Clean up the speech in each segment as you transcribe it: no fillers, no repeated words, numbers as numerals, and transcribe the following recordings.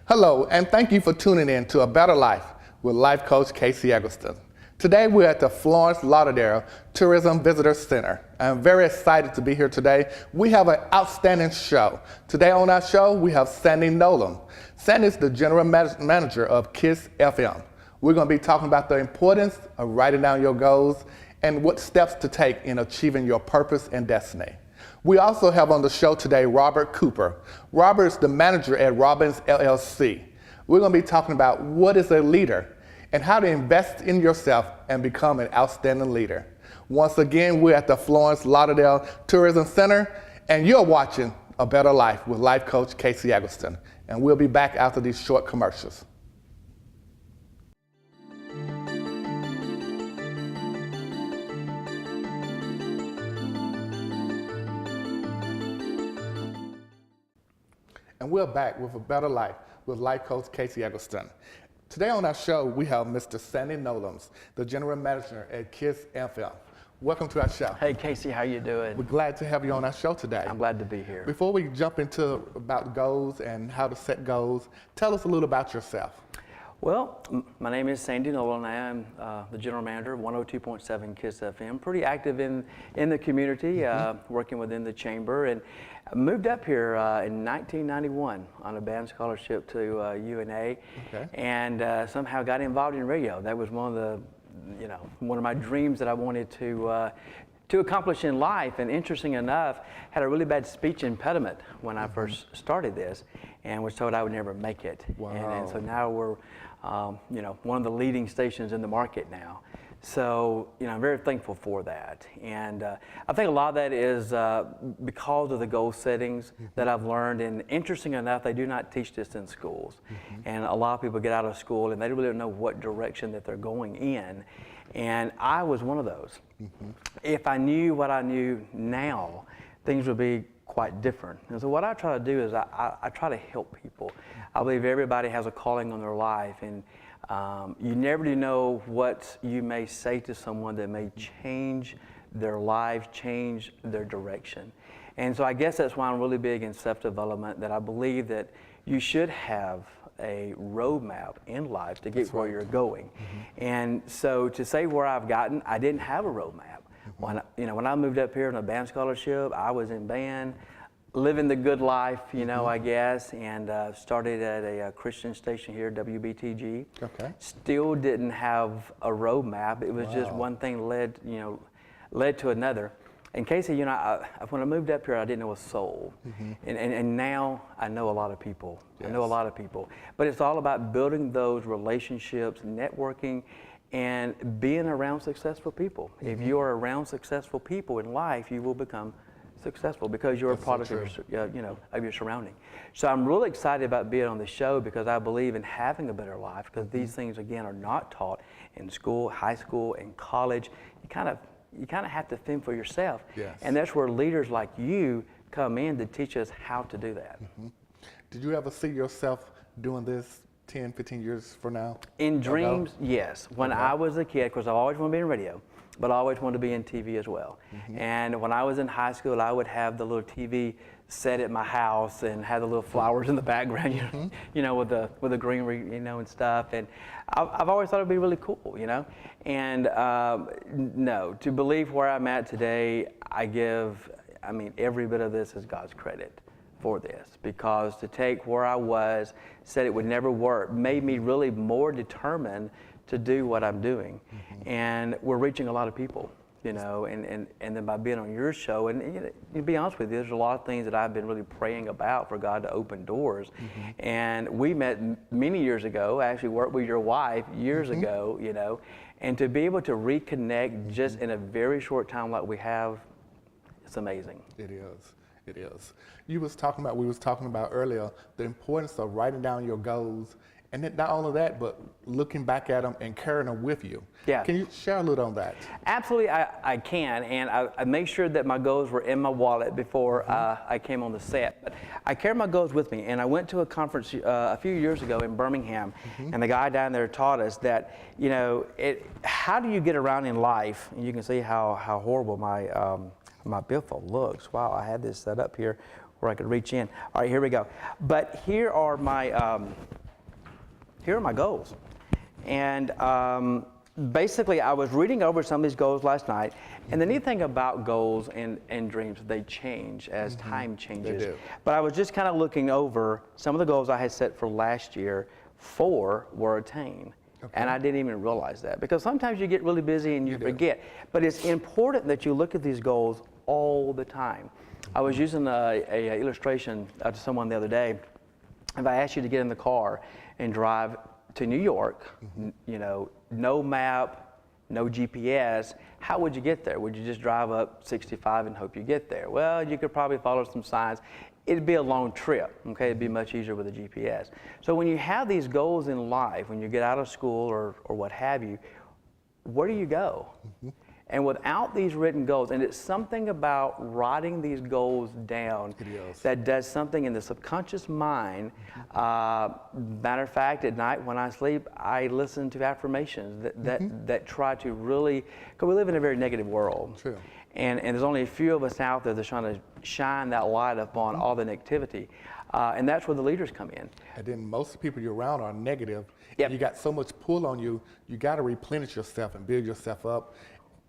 Hello, and thank you for tuning in to A Better Life with Life Coach Casey Eggleston. Today we're at the Florence Lauderdale Tourism Visitor Center. I'm very excited to be here today. We have an outstanding show. Today on our show, we have Sandy Nolan. Sandy is the General Manager of KISS FM. We're going to be talking about the importance of writing down your goals and what steps to take in achieving your purpose and destiny. We also have on the show today Robert Cooper. Robert is the manager at Robbins LLC. We're going to be talking about what is a leader and how to invest in yourself and become an outstanding leader. Once again, we're at the Florence Lauderdale Tourism Center, and you're watching A Better Life with Life Coach Casey Eggleston. And we'll be back after these short commercials. And we're back with A Better Life with Life Coach Casey Eggleston. Today on our show, we have Mr. Sandy Nolan, the General Manager at KISS FM. Welcome to our show. Hey Casey, how you doing? We're glad to have you on our show today. I'm glad to be here. Before we jump into about goals and how to set goals, tell us a little about yourself. Well, my name is Sandy Nolan. I'm the General Manager of 102.7 KISS FM. Pretty active in the community, working within the chamber, and I moved up here in 1991 on a band scholarship to UNA, and somehow got involved in radio. That was one of my dreams that I wanted to accomplish in life. And interesting enough, had a really bad speech impediment when I first started this, and was told I would never make it. Wow. And so now we're one of the leading stations in the market now. So, I'm very thankful for that. And I think a lot of that is because of the goal settings that I've learned. And interesting enough, they do not teach this in schools. And a lot of people get out of school and they really don't know what direction that they're going in. And I was one of those. If I knew what I knew now, things would be quite different. And so what I try to do is I try to help people. I believe everybody has a calling on their life, and you never do know what you may say to someone that may change their life, change their direction. And so I guess that's why I'm really big in self-development, that I believe that you should have a roadmap in life to get where you're going. And so to say where I've gotten, I didn't have a roadmap. When I moved up here on a band scholarship, I was in band, living the good life, I guess, and started at a Christian station here, WBTG. Still didn't have a roadmap. It was just one thing led to another. And Casey, when I moved up here, I didn't know a soul. And now I know a lot of people. I know a lot of people. But it's all about building those relationships, networking, and being around successful people. If you are around successful people in life, you will become successful because you're a product of your surrounding. So I'm really excited about being on the show because I believe in having a better life, because these things again are not taught in school, high school, and college. You kind of have to think for yourself. And that's where leaders like you come in to teach us how to do that. Did you ever see yourself doing this 10, 15 years from now? In dreams, yes. When I was a kid, because I always wanted to be in radio, but I always wanted to be in TV as well. And when I was in high school, I would have the little TV set at my house and have the little flowers in the background, with the greenery, and stuff. And I've always thought it'd be really cool, And no, to believe where I'm at today, every bit of this is God's credit for this, because to take where I was, said it would never work, made me really more determined to do what I'm doing. And we're reaching a lot of people, and then by being on your show, and to be honest with you, there's a lot of things that I've been really praying about for God to open doors. And we met many years ago. I actually worked with your wife years ago, and to be able to reconnect just in a very short time like we have, it's amazing. It is. It is. We was talking about earlier the importance of writing down your goals, and then not only that, but looking back at them and carrying them with you. Can you share a little on that? Absolutely, I can, and I make sure that my goals were in my wallet before I came on the set. But I carry my goals with me, and I went to a conference a few years ago in Birmingham, and the guy down there taught us that, how do you get around in life? And you can see how horrible my billfold looks. Wow, I had this set up here where I could reach in. All right, here we go. But here are my goals. And basically, I was reading over some of these goals last night, and the neat thing about goals and dreams, they change as time changes. They do. But I was just kind of looking over some of the goals I had set for last year. 4 were attained. Okay. And I didn't even realize that, because sometimes you get really busy and you forget. But it's important that you look at these goals all the time. I was using a illustration to someone the other day. If I asked you to get in the car and drive to New York, you know, no map, no GPS, how would you get there? Would you just drive up 65 and hope you get there? Well, you could probably follow some signs. It'd be a long trip, okay? It'd be much easier with a GPS. So when you have these goals in life, when you get out of school or what have you, where do you go? And without these written goals, and it's something about writing these goals down that does something in the subconscious mind. Matter of fact, at night when I sleep, I listen to affirmations that try to really, because we live in a very negative world. True. And there's only a few of us out there that's trying to shine that light upon all the negativity. And that's where the leaders come in. And then most of the people you're around are negative. Yep. And you got so much pull on you, you got to replenish yourself and build yourself up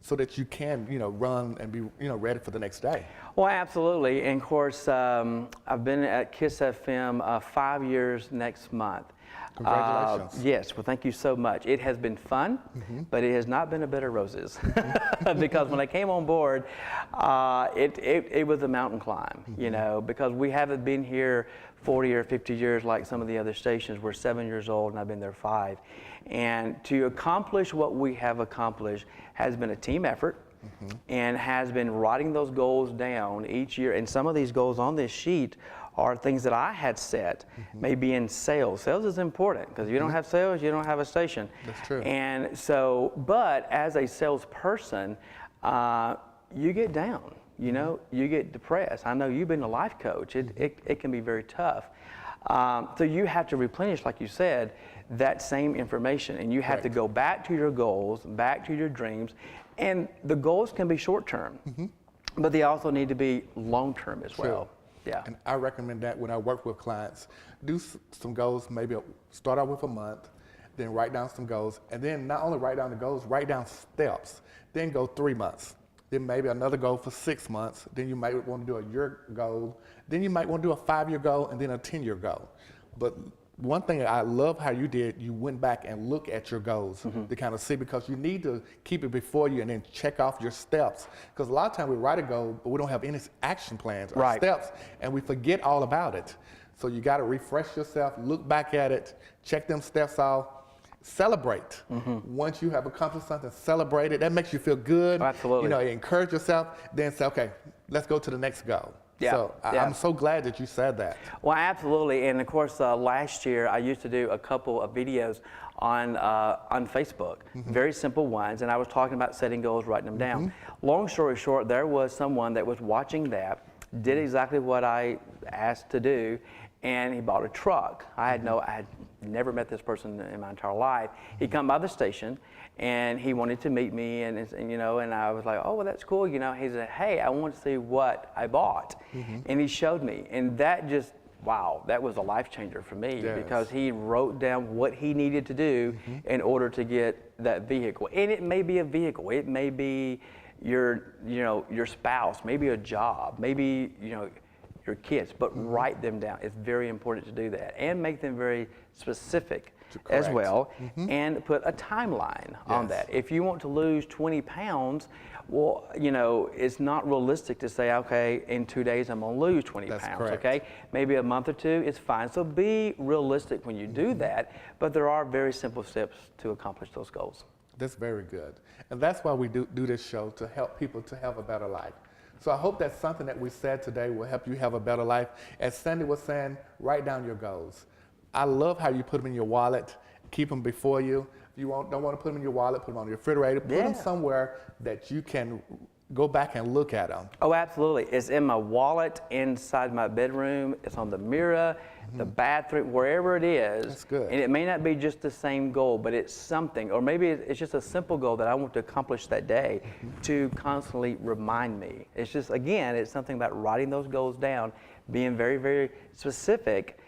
so that you can, you know, run and be, you know, ready for the next day. Well, absolutely. And of course, I've been at KISS FM 5 years next month. Congratulations. Yes, well, thank you so much. It has been fun, but it has not been a bed of roses. Because when I came on board, it was a mountain climb, you know, because we haven't been here 40 or 50 years like some of the other stations. We're 7 years old and I've been there 5. And to accomplish what we have accomplished has been a team effort. And has been writing those goals down each year. And some of these goals on this sheet are things that I had set, maybe in sales. Sales is important, because if you don't have sales, you don't have a station. That's true. And so, but as a salesperson, you get down, you know, you get depressed. I know you've been a life coach. It can be very tough. So you have to replenish, like you said, that same information, and you have to go back to your goals, back to your dreams, and the goals can be short-term, but they also need to be long-term as well. Yeah. And I recommend that when I work with clients, do some goals, maybe start out with a month, then write down some goals, and then not only write down the goals, write down steps, then go 3 months. Then maybe another goal for 6 months. Then you might want to do a year goal. Then you might want to do a 5-year goal and then a 10-year goal. But one thing I love how you did, you went back and look at your goals to kind of see, because you need to keep it before you and then check off your steps. Because a lot of times we write a goal, but we don't have any action plans or steps, and we forget all about it. So you got to refresh yourself, look back at it, check them steps off. Celebrate. Once you have accomplished something, celebrate it. That makes you feel good. Absolutely. You know, encourage yourself, then say, okay, let's go to the next goal. Yeah. So I'm so glad that you said that. Well, absolutely. And of course, last year I used to do a couple of videos on Facebook, very simple ones, and I was talking about setting goals, writing them down. Long story short, there was someone that was watching that, did exactly what I asked to do, and he bought a truck. I had never met this person in my entire life. He come by the station, and he wanted to meet me, and you know, and I was like, oh, well, that's cool, you know. He said, hey, I want to see what I bought, and he showed me, and that just, wow, that was a life changer for me, because he wrote down what he needed to do in order to get that vehicle. And it may be a vehicle, it may be your spouse, maybe a job, maybe, you know, your kids, but write them down. It's very important to do that, and make them very specific as well, and put a timeline on that. If you want to lose 20 pounds, well, you know, it's not realistic to say, okay, in 2 days I'm gonna lose 20 pounds, okay? Maybe a month or two is fine. So be realistic when you do that, but there are very simple steps to accomplish those goals. That's very good. And that's why we do this show, to help people to have a better life. So I hope that something that we said today will help you have a better life. As Sandy was saying, write down your goals. I love how you put them in your wallet, keep them before you. If you don't want to put them in your wallet, put them on your refrigerator, put them somewhere that you can go back and look at them. Oh, absolutely. It's in my wallet, inside my bedroom. It's on the mirror, the bathroom, wherever it is. That's good. And it may not be just the same goal, but it's something. Or maybe it's just a simple goal that I want to accomplish that day to constantly remind me. It's just, again, it's something about writing those goals down, being very, very specific,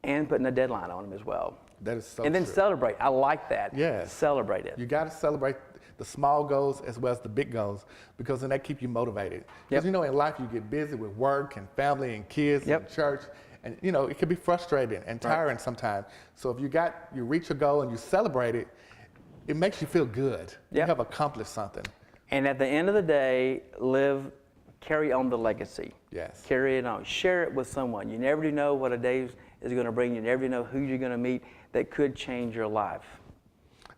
and putting a deadline on them as well. That is so And then true. celebrate. I like that. Yes. Celebrate it. You got to celebrate the small goals as well as the big goals, because then they keep you motivated. Because Yep. in life you get busy with work and family and kids Yep. and church, and it can be frustrating and tiring sometimes. So if you reach a goal and you celebrate it, it makes you feel good. You Yep. have accomplished something. And at the end of the day, carry on the legacy. Yes. Carry it on. Share it with someone. You never do know what a day is going to bring. You never know who you're going to meet that could change your life.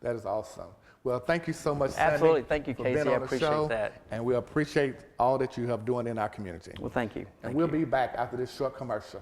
That is awesome. Well, thank you so much, Sammy, Absolutely. Thank you, for Casey. being I on the appreciate show, that. and we appreciate all that you have doing in our community. Well, thank you. And we'll be back after this short commercial.